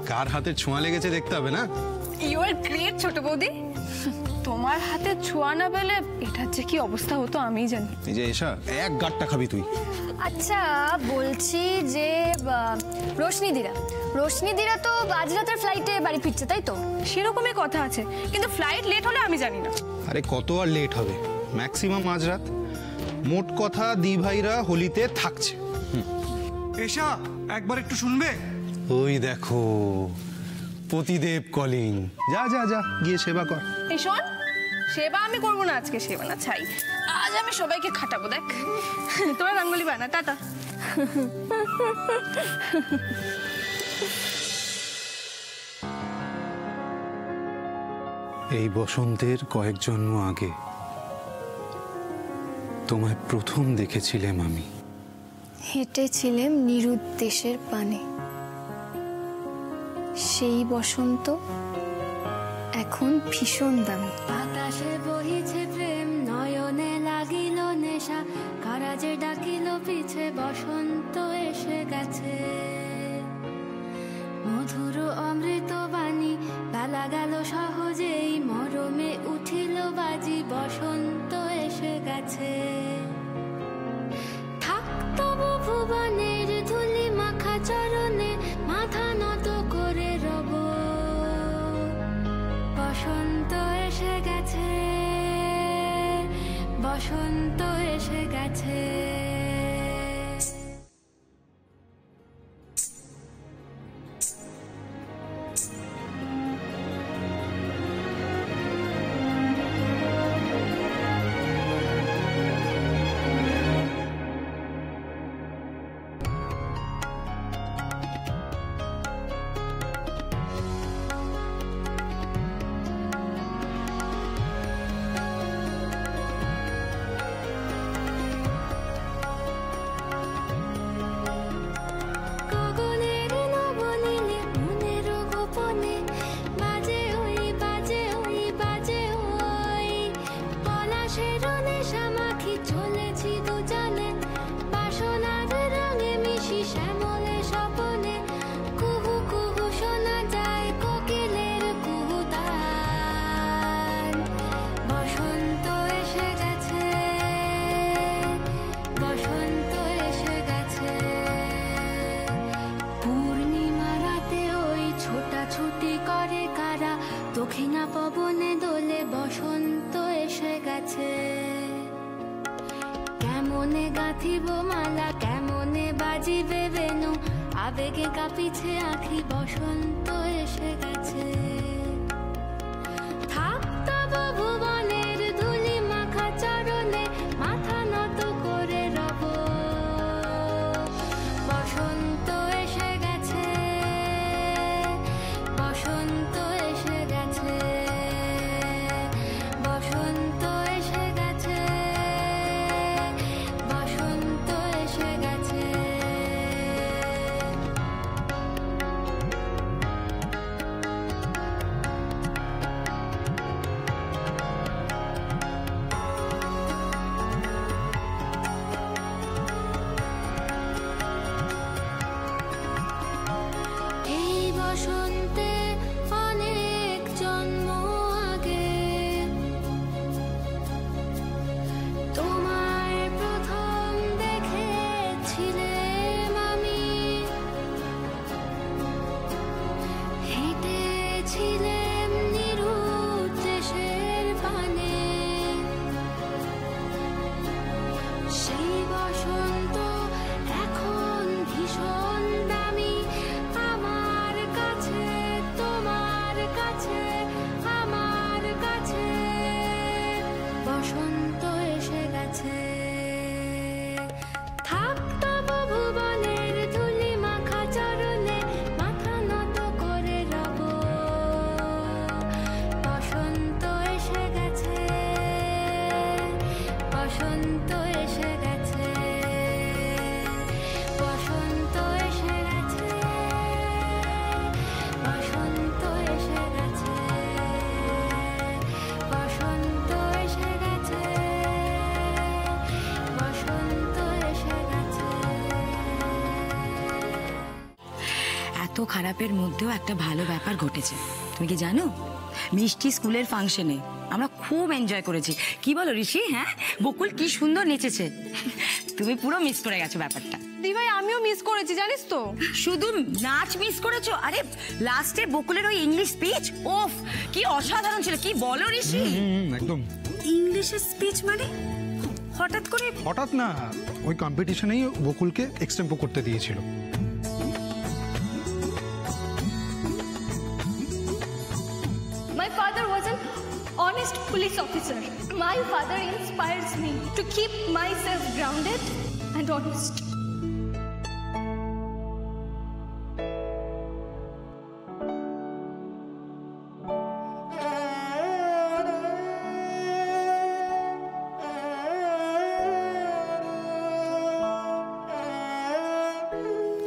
কার হাতে ছোঁয়া লেগেছে দেখতে হবে না? ইউ আর গ্রেট ছোট বৌদি। তোমার হাতে ছোঁয়া না পেলে এটার যে কি অবস্থা হতো আমিই জানি। এই যে এসা এক গাঁটটা খাবি তুই। আচ্ছা বলছি যে রোশনিদিরা তো আজ রাতের ফ্লাইটে বাড়ি ফিরছে তাই তো? সেরকমই কথা আছে, কিন্তু ফ্লাইট লেট হলে আমি জানি না। আরে কত আর লেট হবে, ম্যাক্সিমাম আজ রাত। মোট কথা দি ভাইরা হোলিতে থাকছে। এসা একবার একটু শুনবে? ওই দেখো পতিদেব কলিং। যা যা যা গিয়ে সেবা কর। এই শোন, সেবা আমি করবো না আজকে, সেবা না ছাই। আজ আমি সবাইকে খাটাবো, দেখ। তোরা রঙ্গোলি বানা, টাটা। এই বসন্তের কয়েক জন্ম আগে তোমায় প্রথম দেখেছিলাম আমি। হেঁটেছিলাম নিরুদ্দেশের পানে। সেই বসন্ত এখন ভীষণ দামি। বাতাসে বহিছে প্রেম, নয়নে লাগিল নেশা, কারাজে ডাকিল পিছে বসন্ত এসে গেছে। মধুর অমৃত বাণী বেলা গেল সহজেই, মরমে উঠিল বাজি, বসন্ত এসে গেছে। থাকতব ভুবনের ধুলি মাখা চরণে, মাথা নত করে রব। বসন্ত এসে গেছে, বসন্ত এসে গেছে। দক্ষিণা পবনে দোলে, বসন্ত এসে গেছে। কেমনে গাঁথিব মালা, কেমনে বাজিবে বেনু, আবেগে কাঁপিছে আঁখি, বসন্ত এসে গেছে। থাকতব ভুবনের ধুলি মাখা চরণে, মাথা নত করে রব। বসন্ত এসে গেছে, বসন্ত এসে গেছে, বসন্ত এসে গেছে, বসন্ত এসে গেছে। এই বসন্তে অনেক জন্ম আগে তোমায় প্রথম দেখেছিলাম আমি। হেঁটেছিলাম নিরুদ্দেশের পানে। সেই বসন্ত এখন ভীষণ দামি আমার কাছে এত খারাপের মধ্যেও একটা ভালো ব্যাপার ঘটেছে। তুমি কি জানো, মিষ্টি স্কুলের ফাংশনে আমরা খুব এনজয় করেছি। কি বলো ঋষি? হ্যাঁ, বকুল কি সুন্দর নেচেছে। তুমি পুরো মিস করে গেছো ব্যাপারটা। দি ভাই আমিও মিস করেছি জানিস তো। শুধু নাচ মিস করেছো? আরে লাস্টে বকুলের ওই ইংলিশ স্পিচ, ওফ কি অসাধারণ ছিল। কি বলো ঋষি? একদম। ইংলিশের স্পিচ মানে হঠাৎ না, ওই কম্পিটিশনেই বকুলকে এক্সটেম্পো করতে দিয়েছিল। My father was an honest police officer. My father inspires me to keep myself grounded and honest.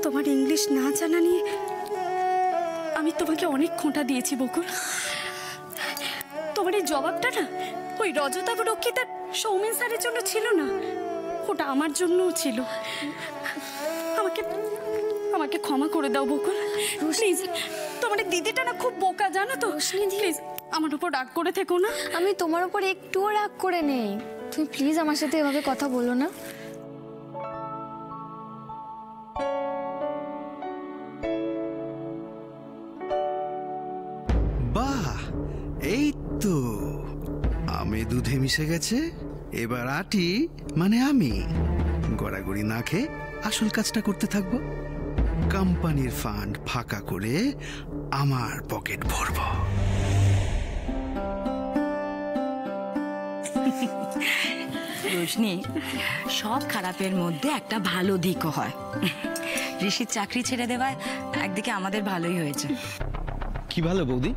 তোমার ইংলিশ না জানা নিয়ে আমি তোমাকে অনেক খোঁটা দিয়েছি বকুল। তোমার এই জবাবটা না ওই রজতাভ রক্ষিতার সৌমেন স্যারের জন্য ছিল না, ওটা আমার জন্যও ছিল। আমাকে আমাকে ক্ষমা করে দাও বকুল, প্লিজ। তোমার এই দিদিটা না খুব বোকা, জানো তো। প্লিজ আমার উপর রাগ করে থেকো না। আমি তোমার উপর একটুও রাগ করে নেই। তুমি প্লিজ আমার সাথে এভাবে কথা বলো না। বাহ, এই তো আমে দুধে মিশে গেছে। এবার আটি মানে আমি গড়াগড়ি না খেয়ে আসল কাজটা করতে থাকবো। কোম্পানির ফান্ড ফাঁকা করে আমার পকেট ভরব। রোশনি, সব খারাপের মধ্যে একটা ভালো দিকও হয়। ঋষির চাকরি ছেড়ে দেওয়ায় একদিকে আমাদের ভালোই হয়েছে। কি ভালো বৌদি?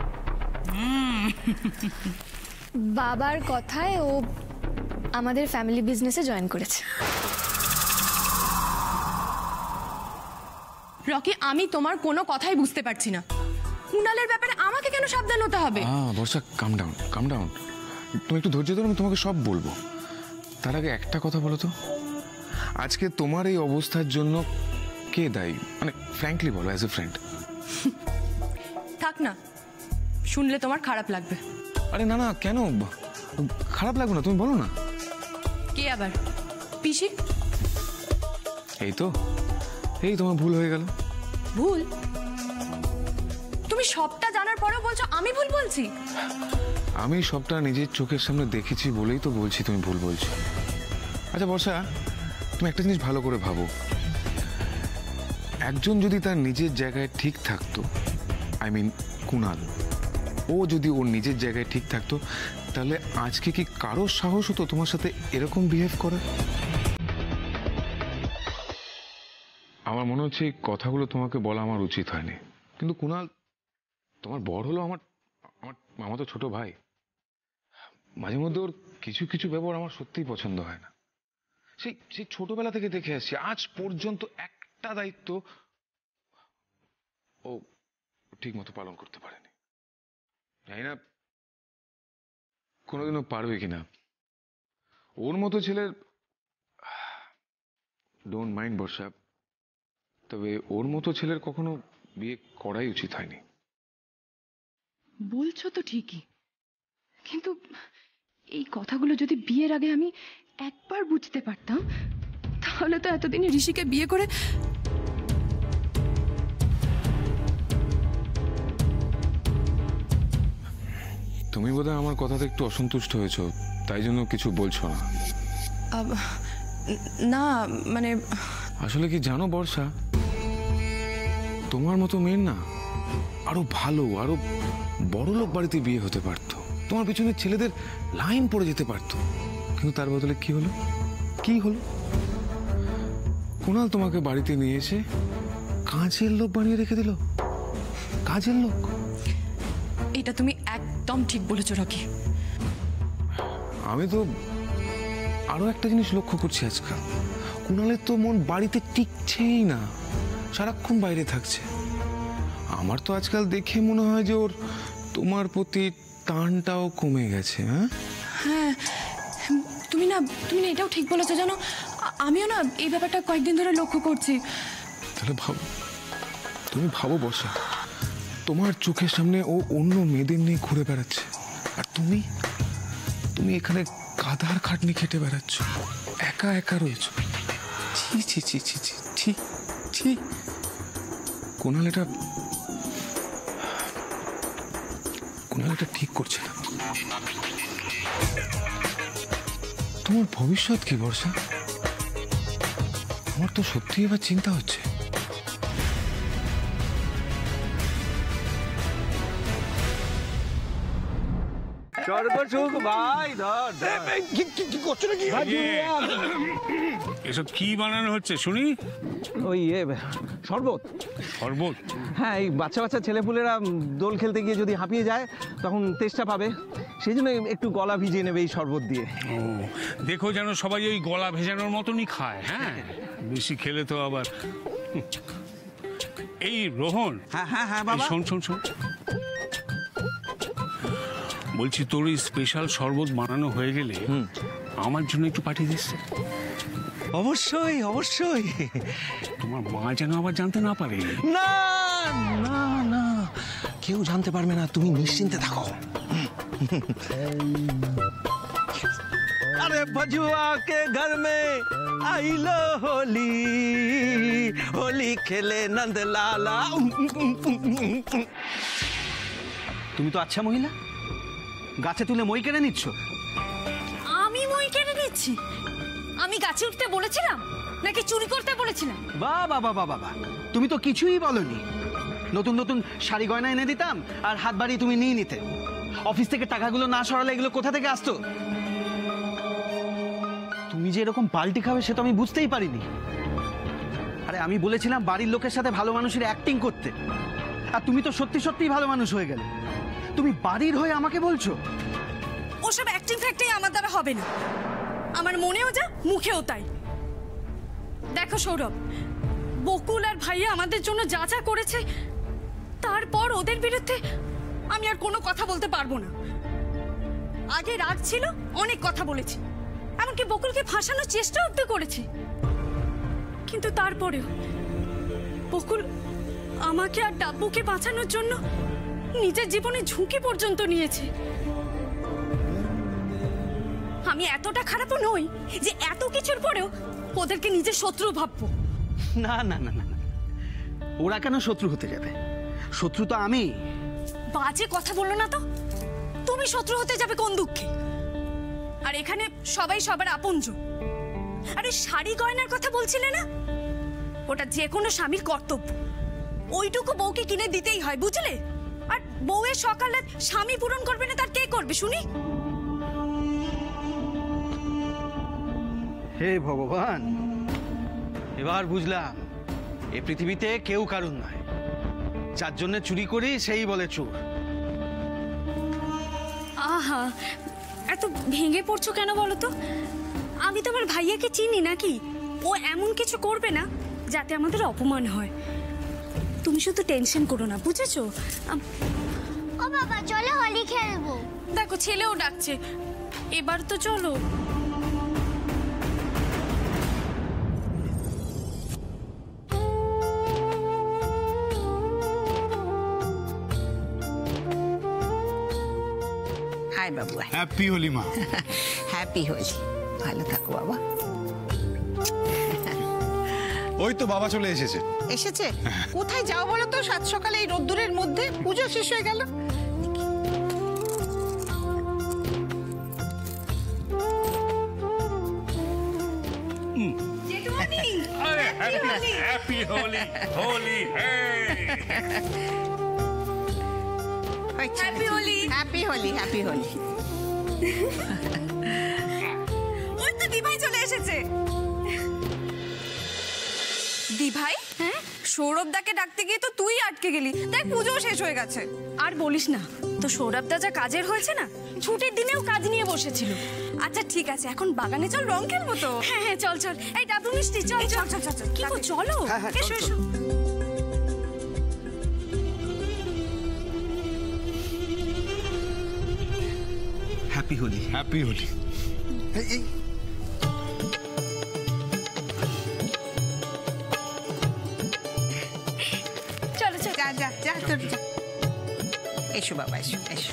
বাবার কথায় ও আমাদের ফ্যামিলি বিজনেসে জয়েন করেছে। রকি, আমি তোমার কোনো কথাই বুঝতে পারছি না। কুণালের ব্যাপারে আমাকে কেন সাবধান হতে হবে? বর্ষা, কাম ডাউন। তুমি একটু ধৈর্য ধরো, আমি তোমাকে সব বলবো। তার আগে একটা কথা বলো তো, আজকে তোমার এই অবস্থার জন্য কে দায়ী? মানে ফ্র্যাঙ্কলি বলো, অ্যাজ এ ফ্রেন্ড। থাক না, শুনলে তোমার খারাপ লাগবে। আরে না, কেন খারাপ লাগবে না? তুমি বলো না। কে আবার? পিসি? এই তোমার ভুল হয়ে গেল। ভুল? তুমি সবটা জানার পরেও বলছো আমি ভুল বলছি? আমি সবটা নিজের চোখের সামনে দেখেছি বলেই তো বলছি তুমি ভুল বলছো। আচ্ছা বর্ষা, তুমি একটা জিনিস ভালো করে ভাবো। একজন যদি তার নিজের জায়গায় ঠিক থাকতো, আই মিন কুণাল, ও যদি ওর নিজের জায়গায় ঠিক থাকতো, তাহলে আজকে কি কারোর সাহস হতো তোমার সাথে এরকম বিহেভ করার? আমার মনে হচ্ছে এই কথাগুলো তোমাকে বলা আমার উচিত হয়নি, কিন্তু কুণাল তোমার বড় হলো আমার তো ছোট ভাই। মাঝে মধ্যে ওর কিছু কিছু ব্যবহার আমার সত্যিই পছন্দ হয় না। সেই ছোটবেলা থেকে দেখে আসছি, আজ পর্যন্ত একটা দায়িত্ব ও ঠিক মতো পালন করতে পারেনি। জানি না কোনোদিনও পারবে কিনা। ওর মতো ছেলের, ডোন্ট মাইন্ড বর্ষা, তবে ওর মতো ছেলের কখনো বিয়ে করাই উচিত হয়নি। বলছো তো ঠিকই, কিন্তু এই কথাগুলো যদি বিয়ের আগে আমি একবার বুঝতে পারতাম, তাহলে তো এতদিনে ঋষিকে বিয়ে করে তুমি বোধহয় আমার কথাতে একটু অসন্তুষ্ট হয়েছো, তাই জন্য কিছু বলছো না। না মানে আসলে কি জানো বর্ষা, তোমার মতো মেয়ের না আরো ভালো, আরো বড় লোক বাড়িতে বিয়ে হতে পারতো। তোমার পিছনে ছেলেদের লাইন পড়ে যেতে পারতো, কিন্তু তার বদলে কি হলো? কুণাল তোমাকে বাড়িতে নিয়ে এসে কাজের লোক বানিয়ে রেখে দিল। কাজের লোক? এটা তুমি একদম ঠিক বলেছো রকি। আমি তো আরো একটা জিনিস লক্ষ্য করছি আজকাল, কুণালের তো মন বাড়িতে টিকছেই না, সারাক্ষণ বাইরে থাকছে। আমার তো আজকাল দেখে মনে হয় যে ওর তোমার প্রতি টানটাও কমে গেছে। হ্যাঁ, তুমি না এটাও ঠিক বলেছো। জানো, আমিও না এই ব্যাপারটা কয়েকদিন ধরে লক্ষ্য করছি। তাহলে ভাবো তুমি ভাবো বর্ষা, তোমার চোখের সামনে ও অন্য মেয়েদের নিয়ে ঘুরে বেড়াচ্ছে, আর তুমি তুমি এখানে কাঁধার খাটনি খেটে বেড়াচ্ছ, একা একা রয়েছ। ছি ছি ছি ছি ছি ছি ছি। কুণাল এটা ঠিক করছে না। তোমার ভবিষ্যৎ কি বর্ষা? আমার তো সত্যি এবার চিন্তা হচ্ছে। সর্বসুখ ভাই ধর কি করছো নাকি? এসব কি বানানো হচ্ছে শুনি? ওই শরবত। শরবত? হ্যাঁ, এই বাচ্চা বাচ্চা ছেলেপুলেরা দোল খেলতে গিয়ে যদি হাঁপিয়ে যায় তখন তেষ্টা পাবে, সেই জন্য একটু গলা ভিজিয়ে নেবে এই শরবত দিয়ে। ও দেখো যেন সবাই ওই গলা ভেজানোর মতনই খায়। হ্যাঁ, বেশি খেলে তো আবার। এই রোহন, হ্যাঁ হ্যাঁ হ্যাঁ বাবা, শোন শোন শোন, বলছি তোর এই স্পেশাল শরবত বানানো হয়ে গেলে আমার জন্য একটু পাঠিয়ে দিস। অবশ্যই অবশ্যই। তোমার মা যেন আবার জানতে না পারে। না না না, কেউ জানতে পারবে না, তুমি নিশ্চিন্তে থাকো। अरे भजुआ के घर में आई लो होली, होली खेले नंद लाला। তুমি তো আচ্ছা মহিলা, গাছে তুলে মই কেড়ে নিচ্ছ। আমি মই কেড়ে নিচ্ছি? আমি গাছে উঠতে বলেছিলাম নাকি চুরি করতে বলেছিলাম? বাবা বাবা বাবা, তুমি তো কিছুই বলনি। নতুন নতুন শাড়ি গয়না এনে দিতাম আর হাত বাড়িয়ে তুমি নিয়ে নিতে। অফিস থেকে টাকাগুলো না সরালে এগুলো কোথা থেকে আসতো? তুমি যে এরকম পাল্টি খাবে সে তো আমি বুঝতেই পারিনি। আরে আমি বলেছিলাম বাড়ির লোকের সাথে ভালো মানুষের অ্যাক্টিং করতে, আর তুমি তো সত্যি সত্যিই ভালো মানুষ হয়ে গেলে। তুমি বাড়ির হয়ে আমাকে বলছো? ওসব অ্যাক্টিং ফ্যাক্টিং আমার দ্বারা হবে না। আমার মনেও যা, মুখেও তাই। দেখো সৌরভ, বকুল আর ভাইয়া আমাদের জন্য যা যা করেছে, তারপর ওদের বিরুদ্ধে আমি আর কোনো কথা বলতে পারবো না। আগে রাগ ছিল, অনেক কথা বলেছি, এমনকি বকুলকে ফাঁসানোর চেষ্টা অব্দি করেছি, কিন্তু তারপরেও বকুল আমাকে আর ডাব্বুকে বাঁচানোর জন্য নিজের জীবনে ঝুঁকি পর্যন্ত নিয়েছে। আমি এতটা খারাপও নই যে এত কিছুর পরেও ওদেরকে নিজের শত্রু ভাববো। না না না না, ওরা কেন শত্রু হতে যাবে? শত্রু তো আমি। বাজে কথা বললো না তো। তুমি শত্রু হতে যাবে কোন দুঃখে? আর এখানে সবাই সবার আপনজন। আরে শাড়ি গয়নার কথা বলছিলে না, ওটা যে কোনো স্বামীর কর্তব্য। ওইটুকু বউকে কিনে দিতেই হয়, বুঝলে? আর বউয়ের সকালে স্বামী পূরণ করবে না তার কে করবে শুনি? হে ভগবান, এবার বুঝলাম এই পৃথিবীতে কেউ কারুর নয়। যার জন্য চুরি করি সেই বলে চোর। আহা, এত ভেঙে পড়ছো কেন বলো তো? আমি তো আমার ভাইয়াকে চিনি নাকি? ও এমন কিছু করবে না যাতে আমাদের অপমান হয়। তুমি শুধু টেনশন করো না, বুঝেছো? ও বাবা চলো হোলি খেলবো। দেখো ছেলেও ডাকছে, এবার তো চলো। হাই বাবু, হ্যাপি হোলি মা। হ্যাপি হোলি, ভালো থাকো বাবা। ওই তো বাবা চলে এসেছে। এসেছে? কোথায় যাও বলো তো সাত সকালে এই রোদ্দুরের মধ্যে? পুজো শেষ হয়ে গেল। Happy Holi, Holi happy Holi, happy Holi, happy Holi. ওই তো দিভাই চলে এসেছে। দিভাই? হ্যাঁ, সৌরভ দাকে ডাকতে গিয়ে তো তুই আটকে গেলি, তাই পুজোও শেষ হয়ে গেছে। আর বলিস না তো, সৌরভ দা যা কাজের হয়েছে না, ছুটির দিনেও কাজ নিয়ে বসেছিল। আচ্ছা ঠিক আছে, এখন বাগানে চল, রং খেলবো তো। হ্যাঁ হ্যাঁ চল চল। এই ডাবু মিষ্টি চল চল চল চল। কি গো চলো, এসো এসো। হ্যাপি হোলি। হ্যাপি হোলি। চলো যা যা তোর যা। এসো বাবা, এসো এসো।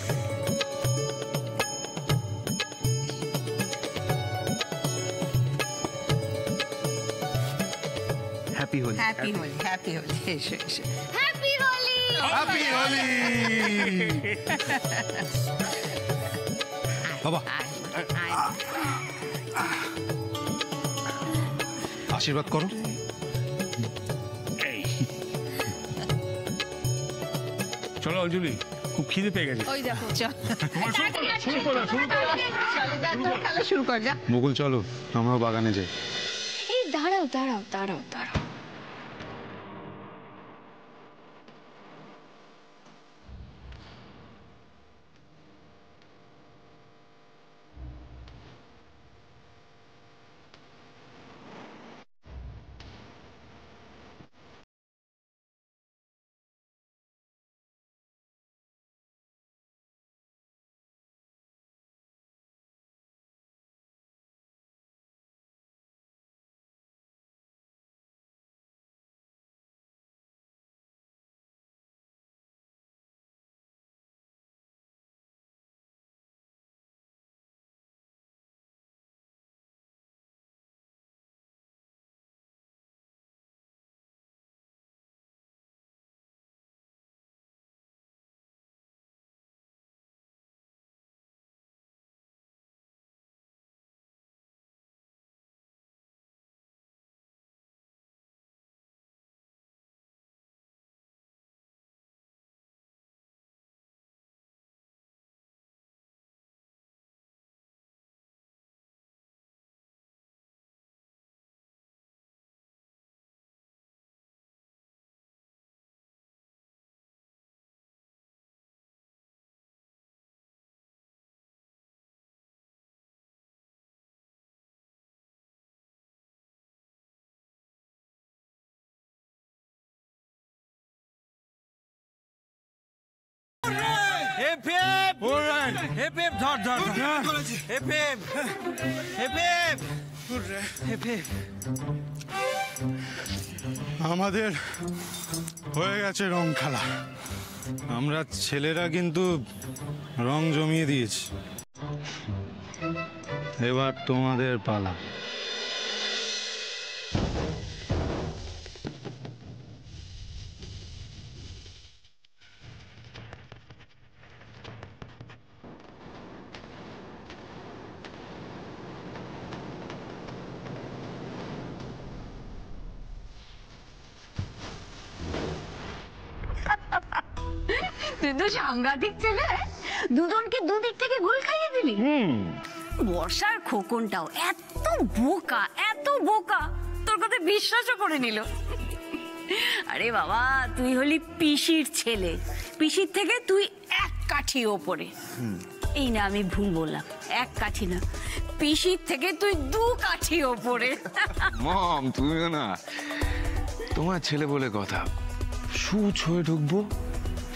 Happy Holi. Happy Holi, happy Holi. এসো এসো। হ্যাপি হোলি। হ্যাপি হোলি বাবা, আশীর্বাদ করো। চলো অঞ্জলি, খুব খিদে পেয়ে গেছে। ওই দেখো শুরু কর যা। মুকুল চলো আমরাও বাগানে যাই। এই দাঁড়াও দাঁড়াও দাঁড়াও দাঁড়াও। আমাদের হয়ে গেছে রং খেলা। আমরা ছেলেরা কিন্তু রং জমিয়ে দিয়েছি। এবার তোমাদের পালা। তুই তো সাংঘাতিক ছেলে, দুজনকে দুদিক থেকে গোল খাইয়ে দিলি। বর্ষার খোকনটাও এত বোকা, এত বোকা, তোর কথা বিশ্বাসও করে নিল। আরে বাবা, তুই হলি পিসির ছেলে, পিসির থেকে তুই এক কাঠি ওপরে। এই না আমি ভুল বললাম, এক কাঠি না, পিসির থেকে তুই 2 কাঠি ওপরে। মম তুমিও না, তোমার ছেলে বলে কথা, সুচ হয়ে ঢুকবো,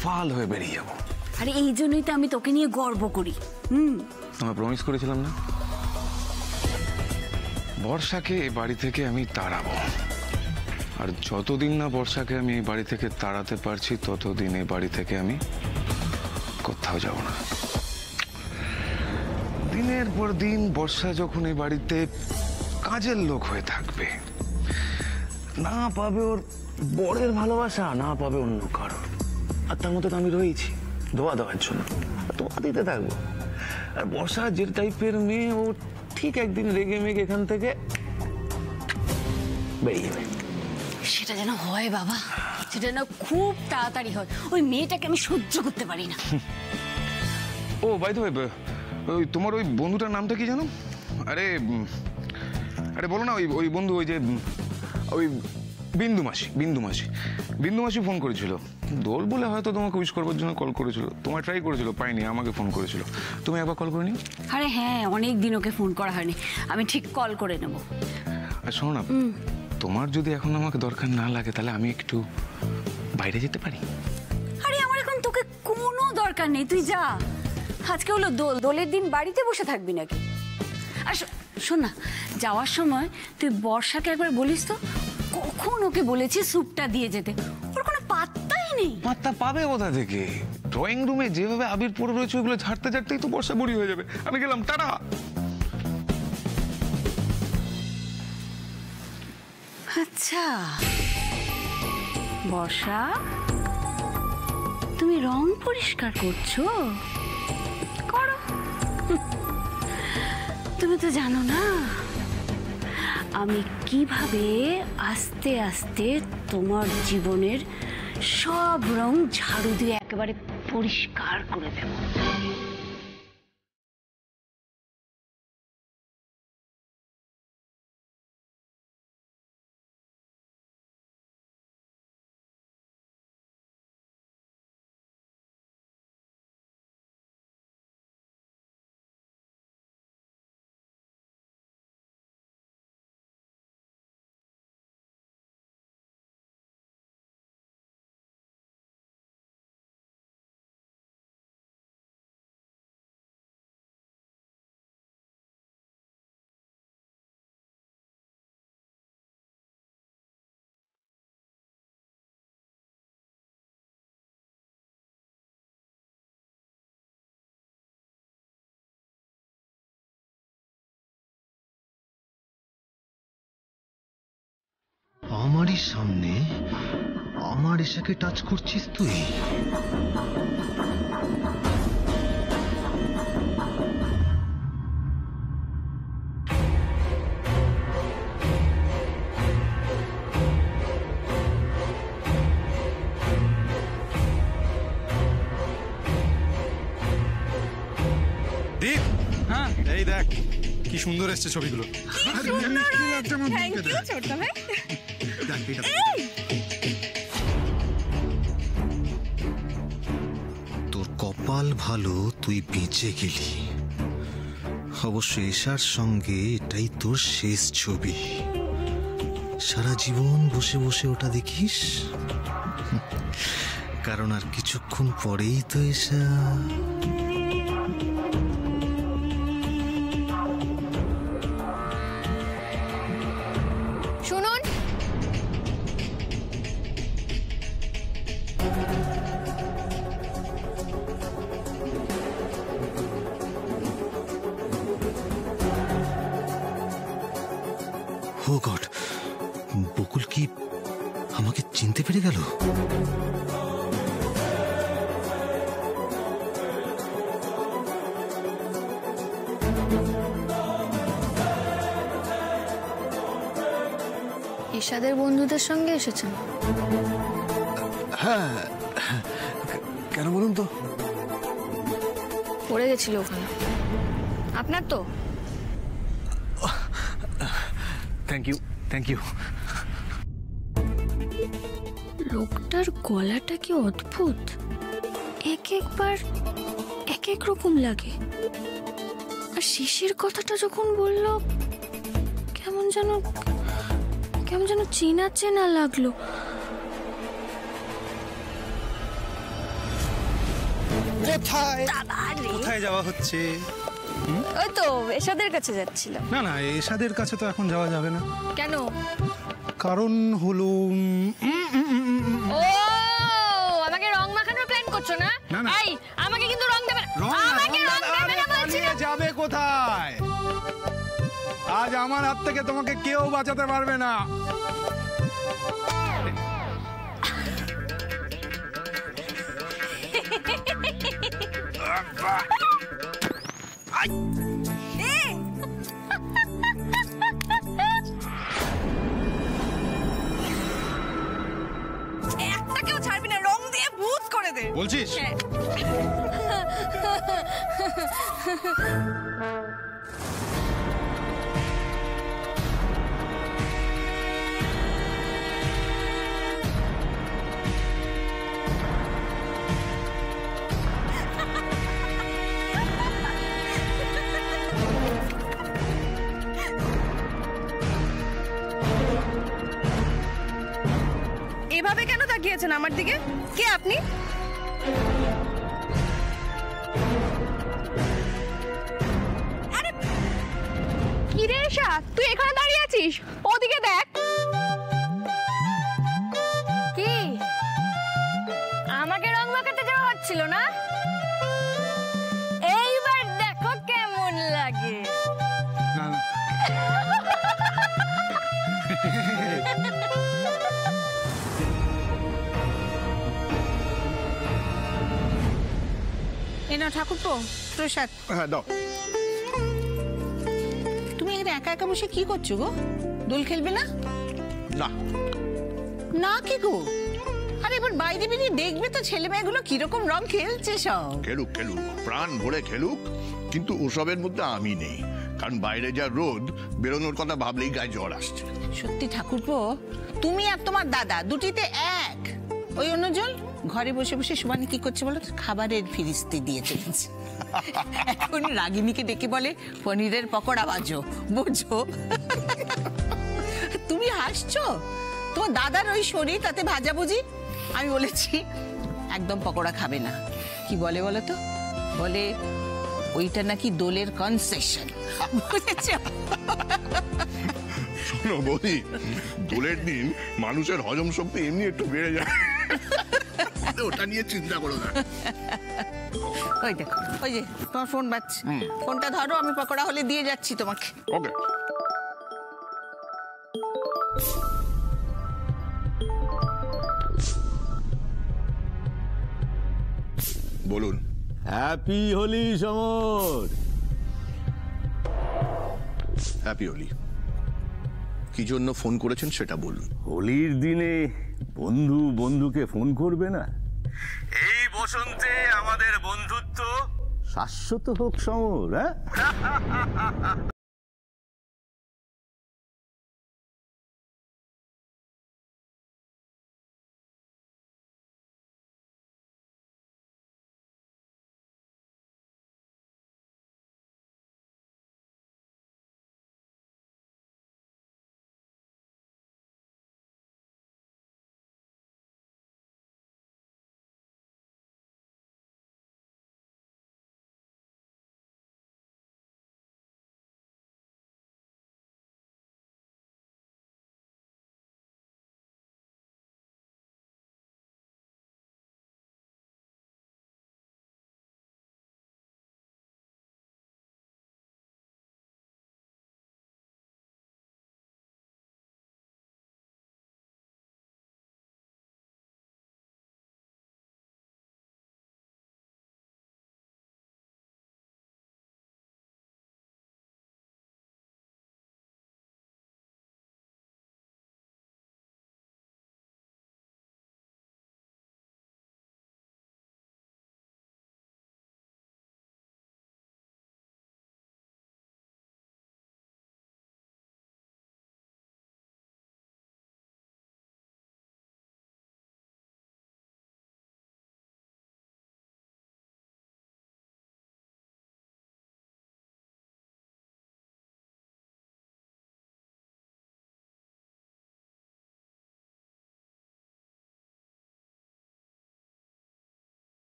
ফাল হয়ে বেরিয়ে যাবো। আরে এই জন্যই তো আমি তোকে নিয়ে গর্ব করি। তোমায় প্রমিস করেছিলাম না, বর্ষাকে এই বাড়ি থেকে আমি তাড়াবো। আর যতদিন না বর্ষাকে আমি এই বাড়ি থেকে তাড়াতে পারছি, ততদিন এই বাড়ি থেকে আমি কোথাও যাব না। দিনের পর দিন বর্ষা যখন এই বাড়িতে কাজের লোক হয়ে থাকবে, না পাবে ওর বরের ভালোবাসা, না পাবে অন্য কারো। আর তার মধ্যে তো আমি রয়েছি ধোয়া দেওয়ার জন্য, ধোয়া দিতে থাকবো। আর বর্ষা যে টাইপের মেয়ে, ও ঠিক একদিন রেগে মেগে এখান থেকে বেরিয়ে যাবে। সেটা যেন হয় বাবা, সেটা যেন খুব তাড়াতাড়ি হয়। ওই মেয়েটাকে আমি সহ্য করতে পারি না। ও বাই দ্য ওয়ে, ওই তোমার ওই বন্ধুটার নামটা কি জানো? আরে আরে বলো না, ওই বন্ধু, ওই যে ওই বিন্দু মাসি ফোন করেছিল। দোল বলে হয়তো তোমাকে উইশ করবার জন্য কল করেছিল, তোমায় ট্রাই করেছিল, পাইনি, আমাকে ফোন করেছিল। তুমি একবার কল করে নিও। আরে হ্যাঁ, অনেক দিন ওকে ফোন করা হয়নি, আমি ঠিক কল করে নেব। আর শোনো না, তোমার যদি এখন আমাকে দরকার না লাগে, তাহলে আমি একটু বাইরে যেতে পারি। আরে আমার এখন তোকে কোনো দরকার নেই, তুই যা। আজকে হলো দোল, দোলের দিন বাড়িতে বসে থাকবি নাকি? আর শোন না, যাওয়ার সময় তুই বর্ষাকে একবার বলিস তো কখন ওকে বলেছি স্যুপটা দিয়ে যেতে। ওর কোনো পাত্তাই নেই। পাত্তা পাবে কোথা থেকে? ড্রয়িং রুমে যেভাবে আবির পড়ে রয়েছে ওগুলো ঝাড়তে ঝাড়তেই তো বর্ষা বুড়ি হয়ে যাবে। আমি গেলাম, টাটা। আচ্ছা বর্ষা, তুমি রং পরিষ্কার করছো? করো। তুমি তো জানো না আমি কিভাবে আস্তে আস্তে তোমার জীবনের সব রং ঝাড়ু দিয়ে একেবারে পরিষ্কার করে দেব। আমারই সামনে আমার এসাকে টাচ করছিস তুই? দীপ, হ্যাঁ এই দেখ কি সুন্দর এসছে ছবিগুলো। থ্যাংক ইউ ছোট ভাই। তোর কপাল ভালো, তুই বেঁচে গেলি। অবশ্য এশার সঙ্গে এটাই তোর শেষ ছবি। সারা জীবন বসে বসে ওটা দেখিস, কারণ আর কিছুক্ষণ পরেই তো এশা। শুনুন, ও গড, বকুল কি আমাকে চিনতে পেরে গেল? এশাদের বন্ধুদের সঙ্গে এসেছেন? হ্যাঁ, কেন বলুন তো? পড়ে গেছিল ওখানে। আপনার তো? Thank you, thank you. লোকটার গলাটা কি অদ্ভুত, এক একবার এক এক রকম লাগে। আর শিশির কথাটা যখন বলল কেমন যেন চেনা চেনা লাগলো। কোথায় যাওয়া হচ্ছে? ওই তো এশাদের কাছে যাচ্ছিলাম। না না, এশাদের কাছে তো এখন যাওয়া যাবে না। কেন? কারণ হলো ও আমাকে রং মাখানোর প্ল্যান করছো না? না, না। এই আমাকে কিন্তু রং দেবে না। আমাকে রং দেবে না বলছি না। যাবে কোথায়? আজ আমার হাত থেকে তোমাকে কেউ বাঁচাতে পারবে না। একটা কেউ ছাড়বি না, রং দিয়ে ভূত করে দে। বলছিস? এভাবে কেন তাকিয়েছেন আমার দিকে? কে আপনি? আরে কি রে এশা, তুই এখানে দাঁড়িয়ে আছিস? ওদিকে দেখ। কি মাখাতে যাওয়া হচ্ছিল না? এইবার দেখো কেমন লাগে। না না এনা ঠাকুরপো প্রসাদ। হ্যাঁ দাও। তুমি এখানে একা একা বসে কি করছো গো? দোল খেলবে না? না না কি গো? আরে এবার বাইরে বেরিয়ে দেখবে তো ছেলে মেয়েগুলো কিরকম রং খেলছে সব। খেলুক খেলুক, প্রাণ ভরে খেলুক, কিন্তু ওসবের মধ্যে আমি নেই, কারণ বাইরে যা রোদ, বেরোনোর কথা ভাবলেই গায়ে জ্বর আসছে। সত্যি ঠাকুরপো, তুমি আর তোমার দাদা দুটিতে এক। ওই অন্যজন ঘরে বসে বসে সমান কি করছে বলো তো? খাবারের ফিরিস্তি দিয়ে চলেছে। এখন রাগিনীকে ডেকে বলে পনিরের পকোড়া বাজো, বোঝো? তুমি হাসছো? তোমার দাদার ওই শরীর, তাতে ভাজাভুজি। আমি বলেছি একদম পকোড়া খাবে না। কি বলে বলো তো? বলে ওইটা নাকি দোলের কনসেশন, বুঝেছ? শোনো বৌদি, দোলের দিন মানুষের হজম শক্তি এমনি একটু বেড়ে যায়, ওটা নিয়ে চিন্তা করো না। ওই দেখো, ওই যে তোমার ফোন বাজছে, ফোনটা ধরো, আমি পকোড়া হলে দিয়ে যাচ্ছি তোমাকে। ওকে। বলুন। হ্যাপি হোলি সমর। হ্যাপি হোলি। কি জন্য ফোন করেছেন সেটা বলুন। হোলির দিনে বন্ধু বন্ধুকে ফোন করবে না? এই বসন্তে আমাদের বন্ধুত্ব শাশ্বত হোক সমর। হ্যাঁ,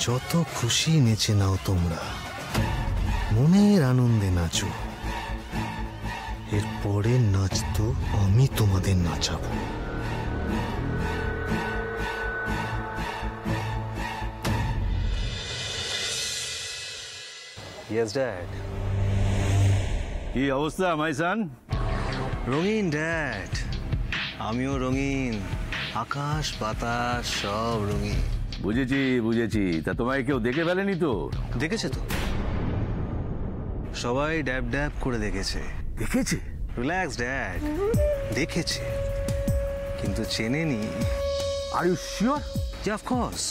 যত খুশি নেচে নাও তোমরা, মনের আনন্দে নাচো। এর পরের নাচ তো আমি তোমাদের নাচাবো। Yes dad. কি অবস্থা মাই সান? রঙিন ড্যাড, আমিও রঙিন। আকাশ বাতাস সব রঙিন। বুঝেছি বুঝেছি। তা তোমায় কেউ দেখে ফেলেনি তো? দেখেছে তো, সবাই ড্যাব ড্যাব করে দেখেছে। দেখেছে? রিল্যাক্স ড্যাড, দেখেছে কিন্তু চেনেনি। Are you sure? Of course.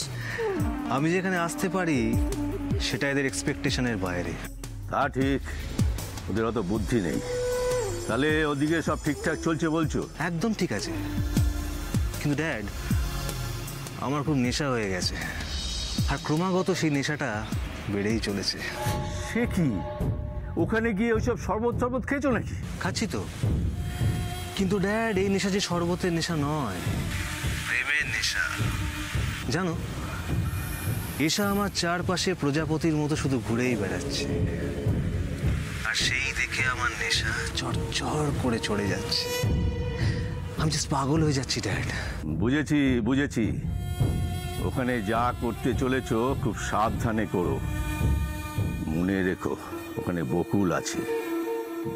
আমি যেখানে আসতে পারি সেটা এদের এক্সপেকটেশনের বাইরে। তা ঠিক, ওদের অত বুদ্ধি নেই। তাহলে ওদিকে সব ঠিকঠাক চলছে বলছো? একদম ঠিক আছে, কিন্তু ড্যাড আমার খুব নেশা হয়ে গেছে, আর ক্রমাগত সেই নেশাটা বেড়েই চলেছে। সে কি, ওখানে গিয়ে ওইসব শরবত টরবত খেয়েছো নাকি? খাচ্ছি তো, কিন্তু ড্যাড এই নেশা যে শরবতের নেশা নয়, প্রেমের নেশা। জানো, এসা আমার চারপাশে প্রজাপতির মতো শুধু ঘুরেই বেড়াচ্ছে, আর সেই দেখে আমার নেশা চড় করে চড়ে যাচ্ছে। আমি জাস্ট পাগল হয়ে যাচ্ছি ড্যাড। বুঝেছি বুঝেছি, ওখানে যা করতে চলেছ খুব সাবধানে করো। মনে রেখো ওখানে বকুল আছে,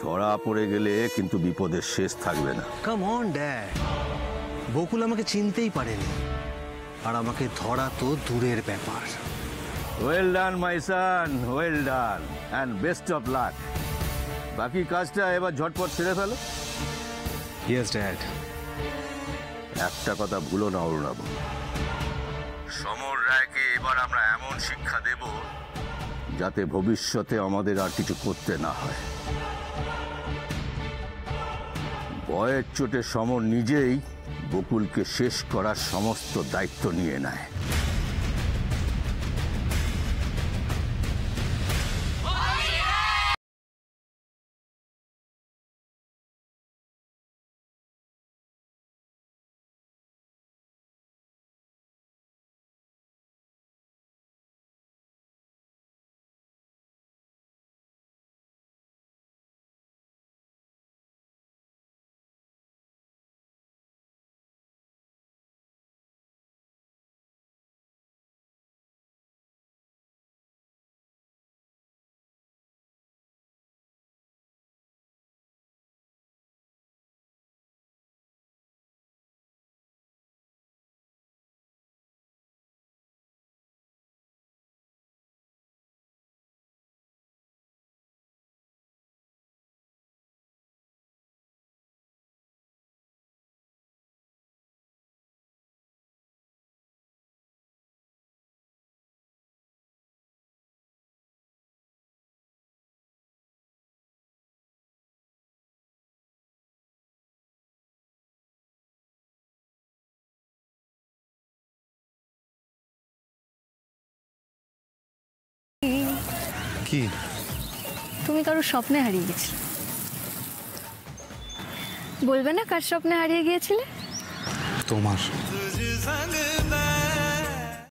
ধরা পড়ে গেলে কিন্তু বিপদের শেষ থাকবে না। কাম অন ড্যাড, বকুল আমাকে চিনতেই পারেনি, আর আমাকে ধরা তো দূরের ব্যাপার। Well done my son, well done, and best of luck. বাকি কাজটা এবার ঝটপট সেরে ফেলো। Yes dad. একটা কথা ভুলো না অরুণাব, সমর রায়কে এবার আমরা এমন শিক্ষা দেব যাতে ভবিষ্যতে আমাদের আর কিছু করতে না হয়। ভয়ের চোটে সমর নিজেই বকুলকে শেষ করার সমস্ত দায়িত্ব নিয়ে নেয়। কি তুমি কারোর স্বপ্নে হারিয়ে গেছিলে? বলবে না কার স্বপ্নে হারিয়ে গিয়েছিলে? তোমার।